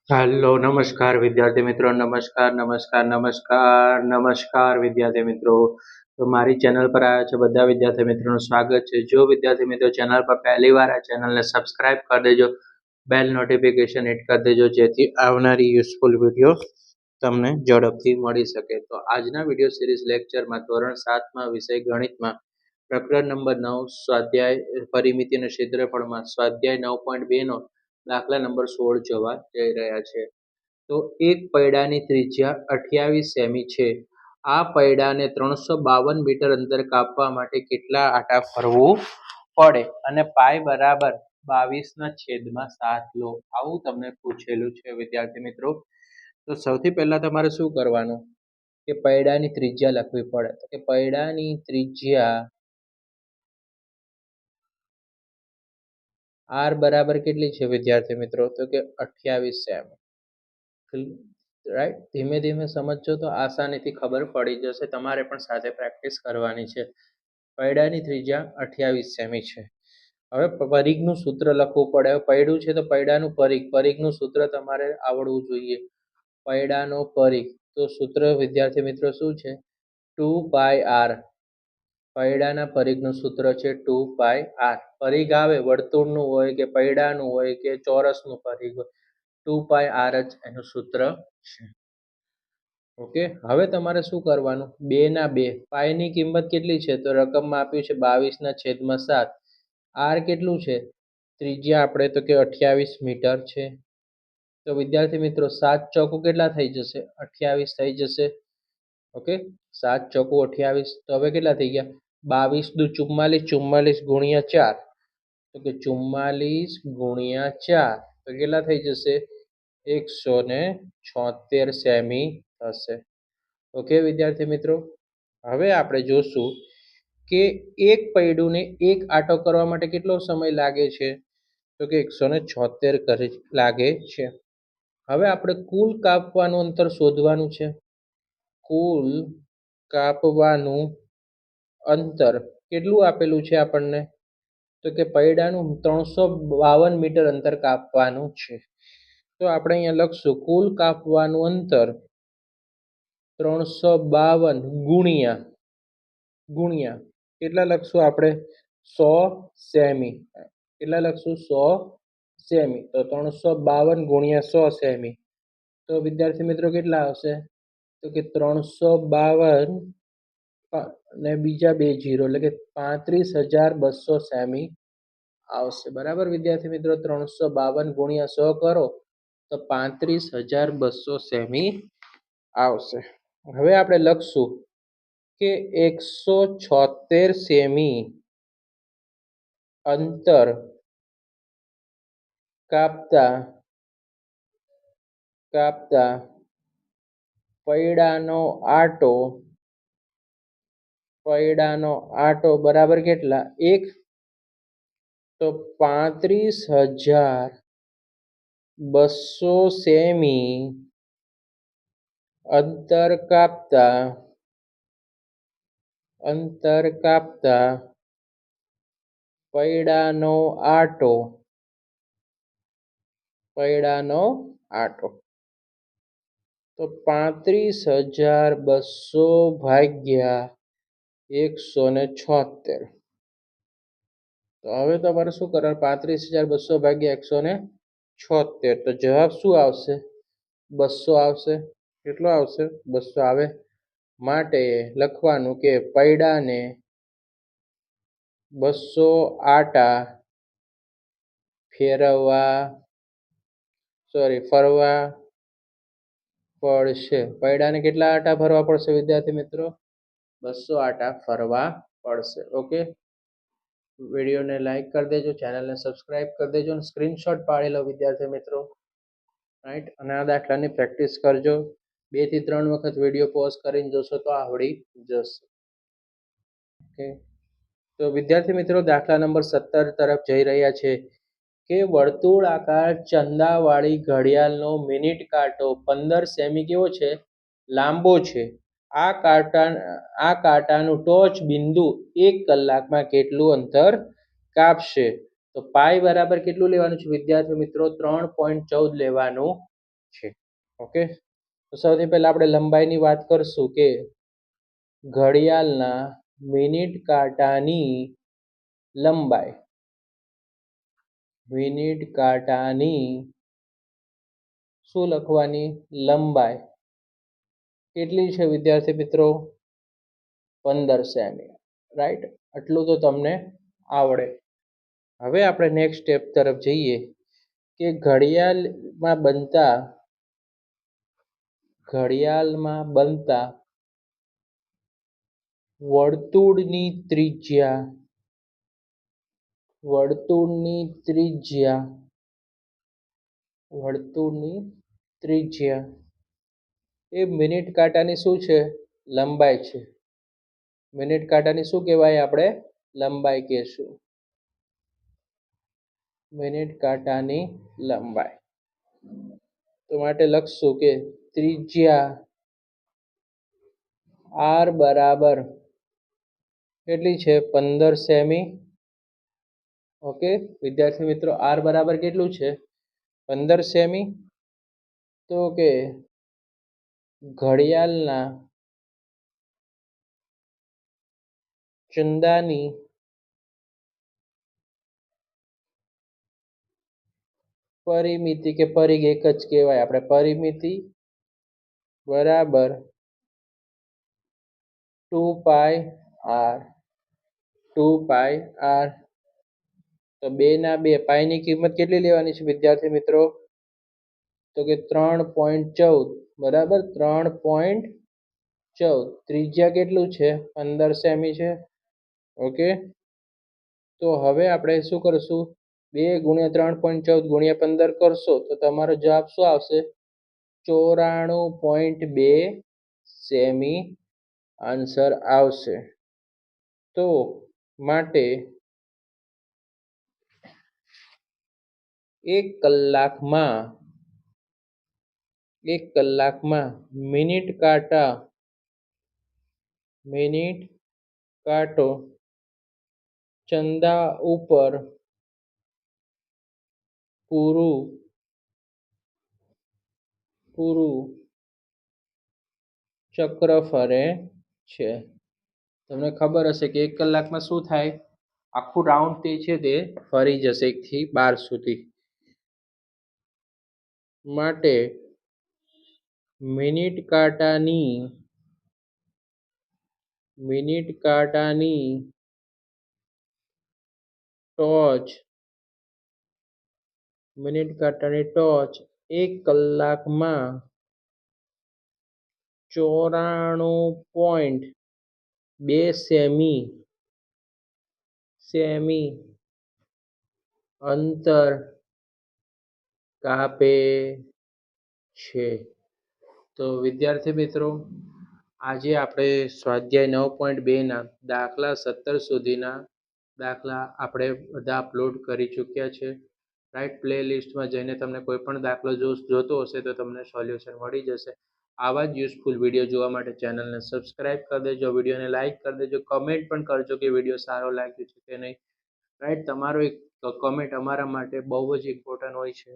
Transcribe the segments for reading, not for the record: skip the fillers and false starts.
Hello નમસ્કાર વિદ્યાર્થી મિત્રો, નમસ્કાર વિદ્યાર્થી મિત્રો. તો મારી ચેનલ પર આવ્યા છે બધા વિદ્યાર્થી મિત્રોનું સ્વાગત છે. જો વિદ્યાર્થી મિત્રો ચેનલ પર પહેલી વાર આ ચેનલને સબસ્ક્રાઇબ કરી દેજો, બેલ નોટિફિકેશન હિટ કરી દેજો, જેથી આવનારી યુઝફુલ વિડીયો તમને ઝડપથી મળી શકે. તો આજના વિડીયો સિરીઝ લેક્ચરમાં ધોરણ 7માં વિષય ગણિતમાં પ્રકરણ નંબર 9 સ્વાધ્યાય પરિમિતિ અને ક્ષેત્રફળમાં સ્વાધ્યાય 9.2 નો દાખલા નંબર 16 જોવા જઈ રહ્યા છે. તો એક પૈડાની ત્રિજ્યા 28 સેમી છે. આ પૈડાને 352 મીટર અંતર કાપવા માટે કેટલા આંટા ફરવું પડે અને પાઈ બરાબર 22/7 લો. આવું તમને પૂછેલું છે વિદ્યાર્થી મિત્રો. તો સૌથી પહેલા તમારે શું કરવાનું કે પૈડાની ત્રિજ્યા લખવી પડે. તો કે પૈડાની ત્રિજ્યા આર બરાબર કેટલી છે વિદ્યાર્થી મિત્રો? તો કે 28 સેમી. રાઈટ, ધીમે ધીમે સમજજો તો આસાનીથી ખબર પડી જશે. તમારે પણ સાથે પ્રેક્ટિસ કરવાની છે. પૈડાની ત્રિજ્યા 28 સેમી છે. હવે પરિઘનું સૂત્ર લખવું પડે. પૈડું છે તો પૈડાનું પરિઘનું સૂત્ર તમારે આવડવું જોઈએ. પૈડાનો પરિઘ, તો સૂત્ર વિદ્યાર્થી મિત્રો શું છે? 2πr. પૈડાના પરિઘનું સૂત્ર છે 2πr. પરિઘ આવે વર્તુળનું હોય કે પૈડાનું હોય કે ચોરસનું પરિઘ હોય, 2πr જ એનું સૂત્ર છે. ઓકે, હવે તમારે શું કરવાનું? 2/2. પાઈની કિંમત કેટલી છે? તો રકમમાં આપ્યું છે 22/7. આર કેટલું છે? ત્રિજ્યા આપણે તો કે 28 મીટર છે. તો વિદ્યાર્થી મિત્રો 7 ચોકુ કેટલા થઈ જશે? 28 થઈ જશે. ઓકે, 7 ચોકુ 28. તો હવે કેટલા થઈ ગયા? 22 દુ 44, 44 ગુણ્યા 4. તો કે 44 ગુણ્યા 4 તો કેટલા થઈ જશે? 176 સેમી થશે. ઓકે વિદ્યાર્થી મિત્રો, હવે આપણે જોશું કે એક પૈડુને એક આંટો કરવા માટે કેટલો સમય લાગે છે? તો કે 176 લાગે છે. હવે આપણે કુલ કાપવાનું અંતર શોધવાનું છે. કુલ કાપવાનું અંતર કેટલું આપેલું છે આપણને? તો કે પૈડાનું 352 મીટર અંતર કાપવાનું છે. તો આપણે અહીંયા લખશું કુલ કાપવાનું અંતર 352 ગુણ્યા કેટલા લખશું આપણે? 100 સેમી. કેટલા લખશું? 100 સેમી. તો 352 ગુણ્યા 100 સેમી. તો વિદ્યાર્થી મિત્રો કેટલા આવશે? તો કે 352 ને બીજા 2 0 એટલે કે 35,200 સેમી આવશે. બરાબર વિદ્યાર્થી મિત્રો, 352 ગુણ્યા 100 કરો તો 35,200 સેમી આવશે. હવે આપણે લખશું કે 176 સેમી અંતર કાપતા પૈડાનો આંટો બરાબર કેટલા? 1. તો 35,200 સેમી અંતર કાપતા પૈડાનો આંટો તો 35,200 ભાગ્યા 176. તો હવે તમારે શું કરવાનું? 35,200 ભાગ્યા 176. તો જવાબ શું આવશે? 200 આવશે. કેટલો આવશે? 200 આવે. માટે લખવાનું કે પૈડાને 200 આંટા ફરવા પડશે. પૈડાને કેટલા આંટા ફરવા પડશે વિદ્યાર્થી મિત્રો? 200 આંટા ફરવા પડશે. ઓકે, વિડીયોને લાઈક કરી દેજો, ચેનલને સબસ્ક્રાઇબ કરી દેજો અને સ્ક્રીનશોટ પાડી લો વિદ્યાર્થી મિત્રો. રાઈટ, અને આ દાખલાની પ્રેક્ટિસ કરજો. 2 થી 3 વખત વિડીયો પોઝ કરીને જોશો તો આવડી જશે. ઓકે, તો વિદ્યાર્થી મિત્રો દાખલા નંબર 17 તરફ જઈ રહ્યા છે કે વર્તુળાકાર ચંદાવાળી ઘડિયાળનો મિનિટ કાંટો 15 સેમી કેવો છે? લાંબો છે. આ કાંટાનું ટોચ બિંદુ 1 કલાકમાં કેટલું અંતર કાપશે? તો પાઈ બરાબર કેટલું લેવાનું છે વિદ્યાર્થી મિત્રો? 3.14 લેવાનું છે. ઓકે, તો સૌથી પહેલા આપણે લંબાઈની વાત કરશું કે ઘડિયાળના મિનિટ કાંટાની લંબાઈ. મિનિટ કાંટાની શું લખવાની? લંબાઈ કેટલી છે વિદ્યાર્થી મિત્રો? 15 સેમી. રાઈટ, આટલું તો તમને આવડે. હવે આપણે નેક્સ્ટ સ્ટેપ તરફ જઈએ કે ઘડિયાળમાં બનતા વર્તુળની ત્રિજ્યા એ મિનિટ કાંટાની શું છે? લંબાઈ છે. મિનિટ કાંટાની શું કહેવાય? આપણે લંબાઈ કહેશું. મિનિટ કાંટાની લંબાઈ. તો માટે લખશું કે ત્રિજ્યા r બરાબર કેટલી છે? 15 સેમી. ઓકે વિદ્યાર્થી મિત્રો, r બરાબર કેટલું છે? 15 સેમી. તો કે ઘડિયાળના ચંદાની પરિમિતિ કે પરિઘ એક જ કહેવાય. આપણે પરિમિતિ બરાબર 2πr. તો 2 ના 2 પાઈની કિંમત કેટલી લેવાની છે વિદ્યાર્થી મિત્રો? તો કે 3.14. બરાબર, 3.14. ત્રિજ્યા કેટલું છે? 15 સેમી છે. ઓકે, તો હવે આપણે શું કરશું? 2 ગુણ્યા 3.14 ગુણ્યા 15 કરશો તો તમારો જવાબ શું આવશે? 94.2 સેમી આન્સર આવશે. તો માટે 1 કલાકમાં મિનિટ કાંટો ચંદા ઉપર પૂરું ચક્ર ફરે છે. તમને ખબર હશે કે 1 કલાકમાં શું થાય? આખું રાઉન્ડ તે છે તે ફરી જશે 1 થી 12 સુધી. માટે મિનિટ કાંટાની ટોચ 1 કલાકમાં 94.2 સેમી અંતર કાપે છે. તો વિદ્યાર્થી મિત્રો, આજે આપણે સ્વાધ્યાય 9.2ના દાખલા 17 સુધીના દાખલા આપણે બધા અપલોડ કરી ચૂક્યા છે. રાઈટ, પ્લે લિસ્ટમાં જઈને તમને કોઈ પણ દાખલો જોતો હશે તો તમને સોલ્યુશન મળી જશે. આવા જ યુઝફુલ વિડીયો જોવા માટે ચેનલને સબસ્ક્રાઇબ કરી દેજો, વિડીયોને લાઇક કરી દેજો, કમેન્ટ પણ કરજો કે વિડીયો સારો લાગ્યો છે કે નહીં. રાઈટ, તમારો એક કમેન્ટ અમારા માટે બહુ જ ઇમ્પોર્ટન્ટ હોય છે.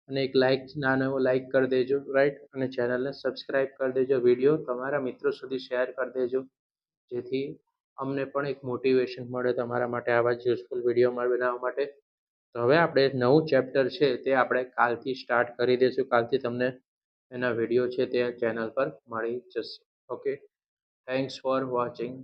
અને એક લાઇક, નાનો એવો લાઇક કરી દેજો. રાઈટ, અને ચેનલને સબસ્ક્રાઇબ કરી દેજો. વિડીયો તમારા મિત્રો સુધી શેર કરી દેજો, જેથી અમને પણ એક મોટિવેશન મળે તમારા માટે આવા જ યુઝફુલ વિડીયો બનાવવા માટે. તો હવે આપણે નવું ચેપ્ટર છે તે આપણે કાલથી સ્ટાર્ટ કરી દઈશું. કાલથી તમને એના વિડીયો છે તે ચેનલ પર મળી જશે. Okay, thanks for watching.